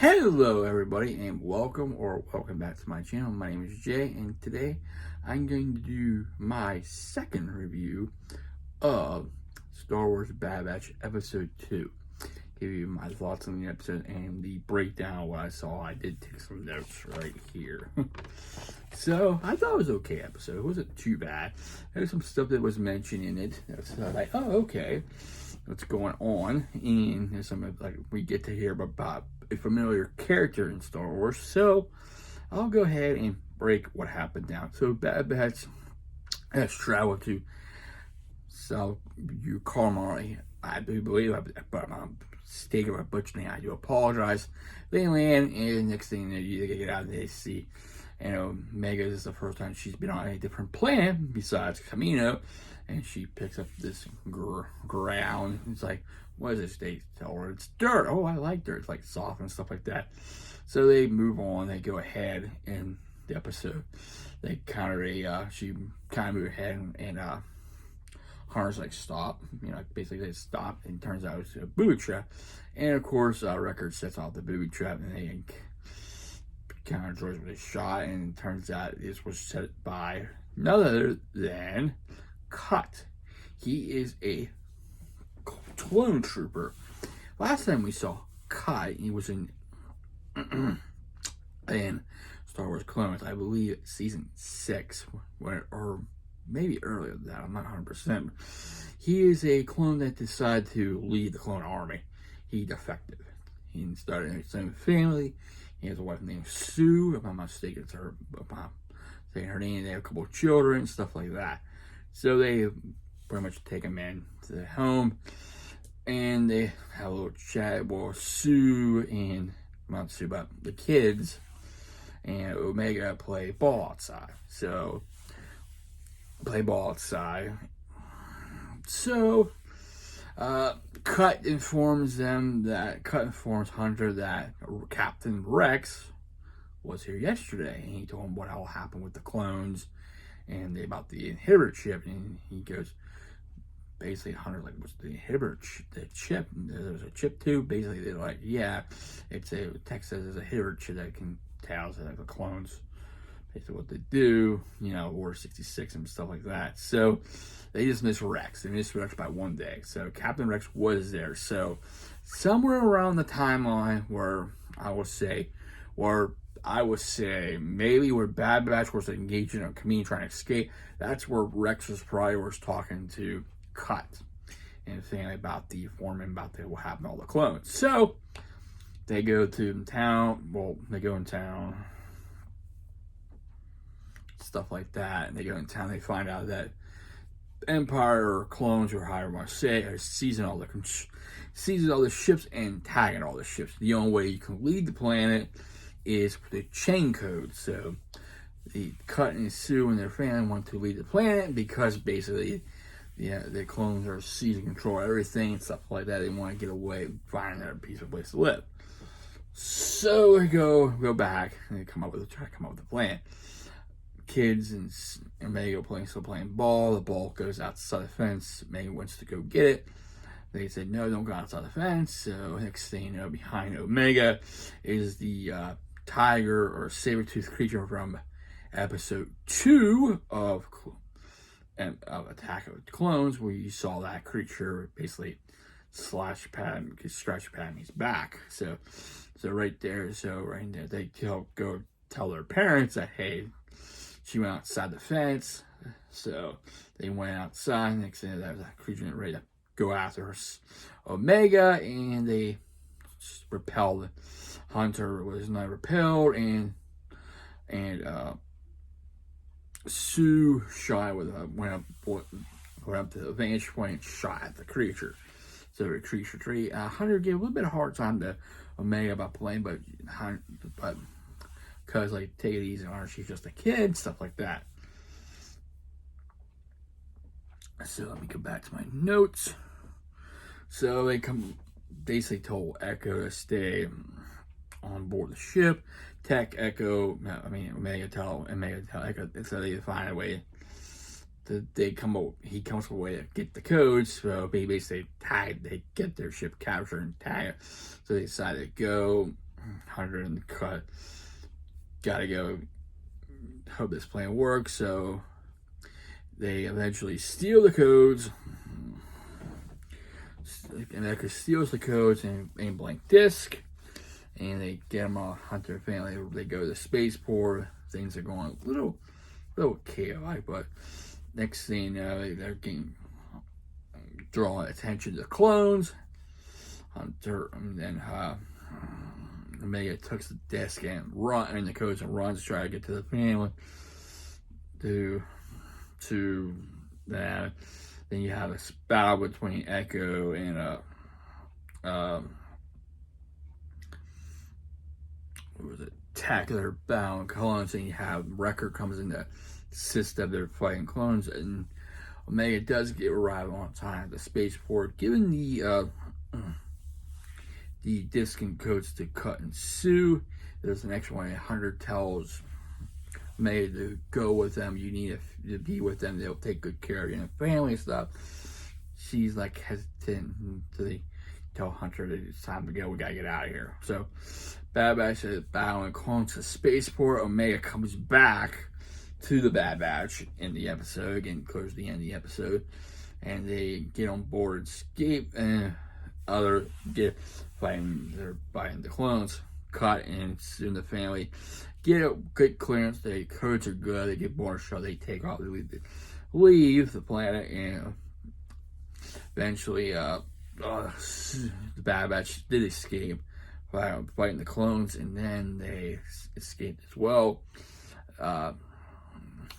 Hello everybody and welcome back to my channel. My name is Jay and today I'm going to do my second review of Star Wars Bad Batch Episode 2. Give you my thoughts on the episode and the breakdown of what I saw. I did take some notes right here. So I thought it was an okay episode. It wasn't too bad. There's some stuff that was mentioned in it. That's like, oh, okay, what's going on? And there's some like we get to hear about a familiar character in Star Wars. So I'll go ahead and break what happened down. So Bad Batch has traveled to South Yukon. I do believe, but I'm mistaken by butchering. I do apologize. They land, and next thing you get out, they see, Omega is the first time she's been on a different planet besides Camino, and she picks up this ground. It's like, what is this? They tell her it's dirt. Oh, I like dirt. It's like soft and stuff like that. So they move on. They go ahead in the episode. They she kind of move ahead and Hunter's like, stop. Basically they stop, and it turns out it's a booby trap. And of course, Record sets off the booby trap, and they kind of joins with a shot, and it turns out this was set by none other than Cut. He is a clone trooper. Last time we saw Cut, he was in Star Wars Clones, I believe season 6, or maybe earlier than that, I'm not 100%. He is a clone that decided to lead the clone army. He defected. He started his own family. He has a wife named Sue, if I'm not mistaken, it's her, saying her name. They have a couple of children, stuff like that. So they pretty much take him in to the home, and they have a little chat. Well, Sue and, not Sue, but the kids and Omega play ball outside. So Cut informs Hunter that Captain Rex was here yesterday, and he told him what all happened with the clones and about the inhibitor chip. And he goes, basically, Hunter like, what's the inhibitor the chip? There's a chip too. Basically, they're like, yeah, it's a text says there's a inhibitor chip that can tell like the clones basically what they do, Order 66 and stuff like that. So they just missed Rex. They missed Rex by one day. So Captain Rex was there. So somewhere around the timeline where I would say maybe where Bad Batch was engaging in a Camino trying to escape, that's where Rex was talking to Cut and saying about the foreman, about what happened to all the clones. So they go to town. Well, they go in town, stuff like that, and they go in town. They find out that Empire or clones, or however you want to say, are seizing all the ships and tagging all the ships. The only way you can leave the planet is with the chain code. So the Cut and Sue and their family want to leave the planet because basically, the clones are seizing control of everything and stuff like that. They want to get away and find another peaceful place to live. So they go back and they try to come up with a plan. Kids and Omega still playing ball. The ball goes outside the fence. Omega wants to go get it. They said, no, don't go outside the fence. So next thing you know, behind Omega is the tiger or saber-toothed creature from episode 2 of Attack of the Clones, where you saw that creature basically scratch Padme's back. So right there, they go tell their parents that, hey, she went outside the fence. So they went outside. Next thing, that was a creature ready to go after her, Omega, and they repelled. Hunter was not repelled, and Sue shot went up to the vantage point and shot at the creature. So the creature tree. Hunter gave a little bit of hard time to Omega about playing, but because take it easy on her, she's just a kid, stuff like that. So let me go back to my notes. So they basically told Echo to stay on board the ship. Omega tell Echo, so they find a way he comes up with a way to get the codes. So basically they get their ship captured and tag it. So they decided to go Hunter in the cut. Gotta go. Hope this plan works. So they eventually steal the codes. And Echo steals the codes and blank disc. And they get them all. Hunter family. They go to the spaceport. Things are going a little chaotic, but next thing you know, they're getting drawing attention to the clones. Hunter and then Omega takes the disc and the codes and runs to try to get to the family. To that, then you have a battle between Echo and what was it? Tackler bound clones, and you have Wrecker comes in to assist them. They're fighting clones, and Omega does arrive on time at the spaceport, given the disc and codes to Cut and Sue. There's an extra one. Hunter tells Omega to go with them. You need to be with them. They'll take good care of you and family stuff. She's like hesitant to tell Hunter that it's time to go. We gotta get out of here. So Bad Batch is battling clones to the spaceport. Omega comes back to the Bad Batch in the episode, getting close to the end of the episode, and they get on board, escape, and they're fighting the clones. Cut and soon the family get a good clearance. The codes are good. They get born show. They take off. They leave the planet, and eventually the Bad Batch did escape, fighting the clones, and then they escaped as well.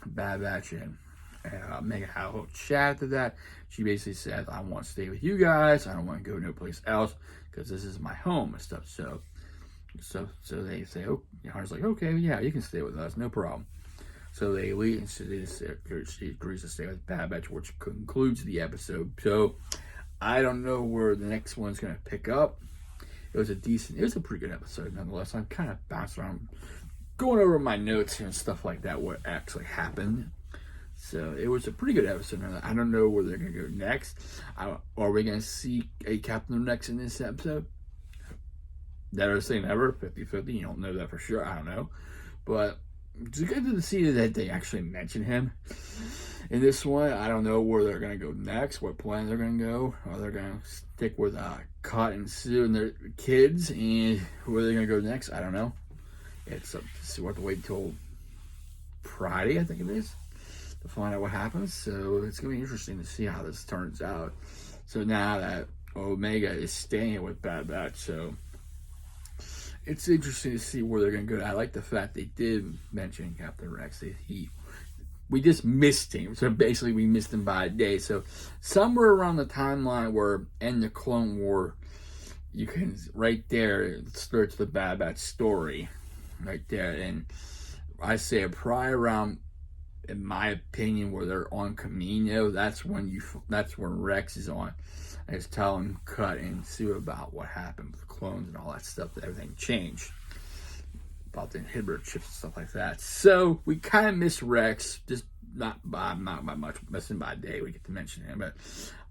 Bad Batch and Omega had a little chat after that. She basically said, I want to stay with you guys. I don't want to go no place else because this is my home and stuff. So they say, oh, Hunter's like, okay, yeah, you can stay with us, no problem. So they leave, and so she agrees to stay with Bad Batch, which concludes the episode. So I don't know where the next one's going to pick up. It was a pretty good episode nonetheless. I'm kind of bouncing around, going over my notes here and stuff like that, what actually happened. So it was a pretty good episode. I don't know where they're going to go next. Are we going to see a Captain next in this episode? Never say never, 50-50. You don't know that for sure. I don't know. But it's good to see that they actually mention him in this one. I don't know where they're going to go next, what plan they're going to go. Or they're going to stick with Cut and Sue and their kids, and where they're going to go next, I don't know. It's up to we'll have to wait until Friday, I think it is, to find out what happens. So it's going to be interesting to see how this turns out. So now that Omega is staying with Bad Batch, so it's interesting to see where they're going to go. I like the fact they did mention Captain Rex. We just missed him. So basically we missed him by a day. So somewhere around the timeline where end the Clone War, you can, right there, it starts the Bad Batch story. Right there. And I say probably around, in my opinion, where they're on Camino, that's when Rex is on. And it's telling Cut and Sue about what happened with the clones and all that stuff, that everything changed. About the inhibitor chips and stuff like that. So we kind of miss Rex, just not by much, missing by a day. We get to mention him, but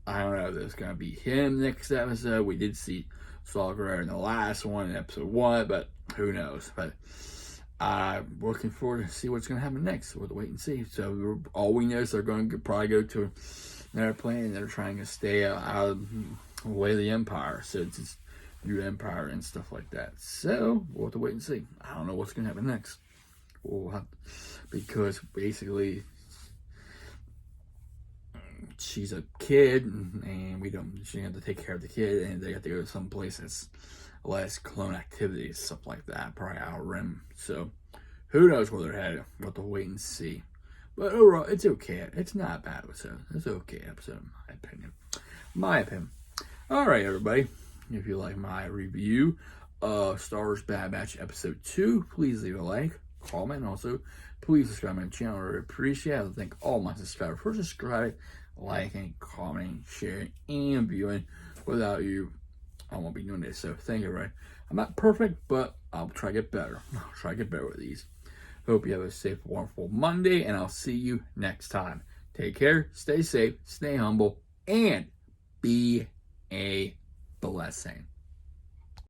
I don't know if there's gonna be him next episode. We did see Saw Gerrera in the last one, in episode 1, but who knows? But I'm looking forward to see what's gonna happen next. We'll wait and see. So all we know is they're going to probably go to another planet, and they're trying to stay out of the way of the Empire. So it's just new Empire and stuff like that. So we'll have to wait and see. I don't know what's gonna happen next. Because basically she's a kid, and she had to take care of the kid, and they have to go to some place that's less clone activities, stuff like that, probably out of Rim. So who knows where they're headed? We'll have to wait and see. But overall, it's okay. It's not a bad episode. It's an okay episode, in my opinion. All right, everybody. If you like my review of Star Wars Bad Batch Episode 2, please leave a like, comment, and also please subscribe to my channel. I really appreciate it. I thank all my subscribers for subscribing, liking, commenting, sharing, and viewing. Without you, I won't be doing this. So thank you, everybody. I'm not perfect, but I'll try to get better. I'll try to get better with these. Hope you have a safe, wonderful Monday, and I'll see you next time. Take care, stay safe, stay humble, and be a blessing.